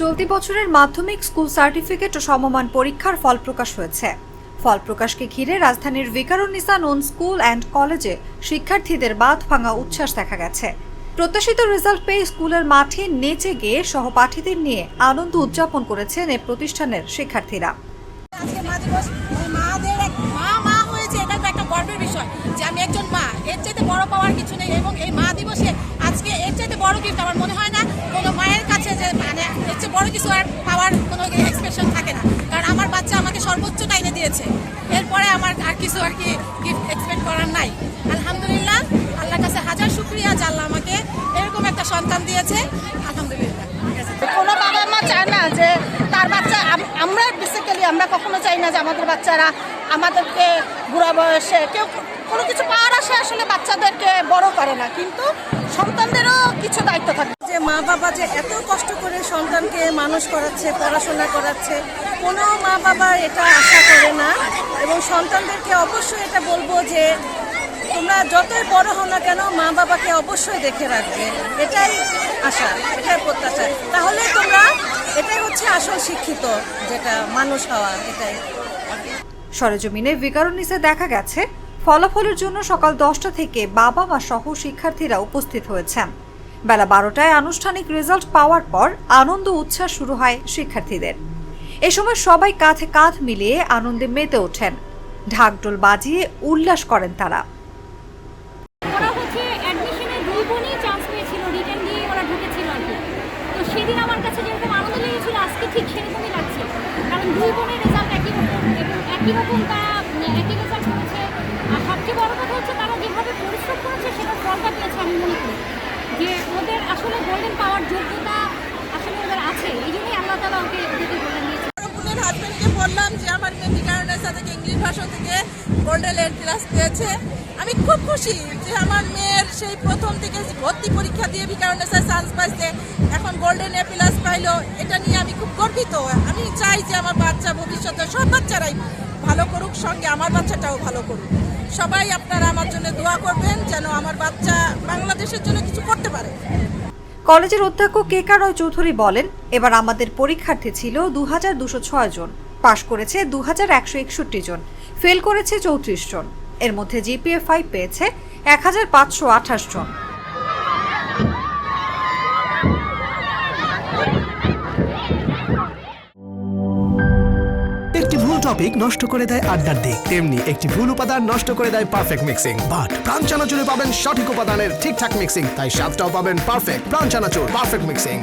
চলতি বছরের মাধ্যমিক স্কুল সার্টিফিকেট ও সমমান পরীক্ষার ফল প্রকাশ হয়েছে। ফল প্রকাশকে ঘিরে রাজধানীর ভিকারুন্নিসা নন স্কুল অ্যান্ড কলেজে শিক্ষার্থীদের বাঁধ ভাঙা উচ্ছ্বাস দেখা গেছে। প্রত্যাশিত রেজাল্ট পেয়ে স্কুলের মাঠে নেচে গিয়ে সহপাঠীদের নিয়ে আনন্দ উদযাপন করেছেন এই প্রতিষ্ঠানের শিক্ষার্থীরা। আজকে মা দিবস, মাদের মা হয়েছে, এটা তো একটা গর্বের বিষয় যে আমি একজন মা। এর চাইতে বড় পাওয়ার কিছু নেই এবং এই মা দিবসে আজকে এর চাইতে বড় গিফট আমার মনে হয় না কোনো মায়ের কাছে, যে মানে এর চেয়ে বড় কিছু আর পাওয়ার কোনো এক্সপেকটেশন থাকে না। কারণ আমার বাচ্চা আমাকে সর্বোচ্চটা এনে দিয়েছে, এরপরে আমার আর কিছু আর কি গিফট এক্সপেক্ট করার নাই। আলহামদুলিল্লাহ, আল্লাহর কাছে হাজার শুকরিয়া যে আল্লাহ আমাকে এরকম একটা সন্তান দিয়েছে। আলহামদুলিল্লাহ। কোনো বাবা মা চায় না যে তার বাচ্চা, আমরা বেসিক্যালি আমরা কখনো চাই না যে আমাদের বাচ্চারা আমাদেরকে বুড়া বয়সে কেউ কোনো কিছু পাওয়ার আসে আসলে বাচ্চাদেরকে বড় করে না, কিন্তু সন্তানদেরও কিছু দায়িত্ব থাকে। যে মা বাবা যে এত কষ্ট করে সন্তানকে মানুষ করাচ্ছে, পড়াশোনা করাচ্ছে, কোনো মা বাবা এটা আশা করে না। এবং সন্তানদেরকে অবশ্যই এটা বলবো যে তোমরা যতই বড় হও না কেন মা বাবাকে অবশ্যই দেখে রাখবে, এটাই আশা, এটাই প্রত্যাশা। তাহলে তোমরা, এটাই হচ্ছে আসল শিক্ষিত যেটা মানুষ হওয়া, এটাই। সরেজমিনে ভিকারুন্নিসায় দেখা গেছে ফলাফলের জন্য সকাল 10টা থেকে বাবা মা সহ শিক্ষার্থীরা উপস্থিত হয়েছেন। বেলা 12টায় আনুষ্ঠানিক রেজাল্ট পাওয়ার পর আনন্দ উচ্ছ্বাস শুরু হয় শিক্ষার্থীদের। এ সময় সবাই কাঁধে কাঁধ মিলিয়ে আনন্দে মেতে ওঠেন, ঢাকঢোল বাজিয়ে উল্লাস করেন তারা। ওরা হচ্ছে অ্যাডমিশনে 2 বোনই চান্স পেয়েছিল, রিটেন দিয়ে ওরা ঢুকেছিল আর কি। তো সেদিন আমার কাছে যেরকম আনন্দ লেগেছিল আজকে ঠিক সেরকমই লাগছে, কারণ 2 বোনের রেজাল্ট একই রকম এবং একই রকম তারা একই রেজাল্ট করেছে। আর সবচেয়ে বড় কথা হচ্ছে তারা যেভাবে পরিশ্রম করেছে সেটার ফলটা পেয়েছে। আমি মনে করি যে ওদের আসলে গোল্ডেন পাওয়ার যোগ্যতা আসলে ওদের আছে, এই জন্যই আল্লাহ তাআলা ওদেরকে গোল্ডেন দিয়েছে। বোনের হাজবেন্ডকে বললাম যে আমার মেয়ে ভিকারুন্নিসা থেকে ইংলিশ ভাষা থেকে গোল্ডেন এ ক্লাস পেয়েছে। আমি খুব খুশি যে আমার মেয়ের সেই প্রথম থেকে ভর্তি পরীক্ষা দিয়ে ভিকারুন্নিসায় চান্স পাইছে, এখন গোল্ডেন এ প্লাস পাইলো। এটা নিয়ে আমি খুব গর্বিত। আমি চাই যে আমার বাচ্চা ভবিষ্যতে সব বাচ্চারাই ভালো করুক, সঙ্গে আমার বাচ্চাটাও ভালো করুক। সবাই আপনারা আমার জন্য দোয়া করবেন যেন আমার বাচ্চা বাংলাদেশের জন্য কিছু করতে পারে। কলেজের অধ্যক্ষ কে.কে. রয় চৌধুরী বলেন, এবার আমাদের পরীক্ষার্থী ছিল 2206 জন, পাশ করেছে 2161 জন, ফেল করেছে 34 জন। এর মধ্যে জিপিএ 5 পেয়েছে 1528 জন। একটি ভুল টপিক নষ্ট করে দেয় আড্ডার দিক, তেমনি একটি ভুল উপাদান নষ্ট করে দেয় পারফেক্ট মিক্সিং। বাট প্রাণ চানাচুরে পাবেন সঠিক উপাদানের ঠিকঠাক মিক্সিং, তাই স্বাদটাও পাবেন পারফেক্ট। প্রাণ চানাচুর, পারফেক্ট মিক্সিং।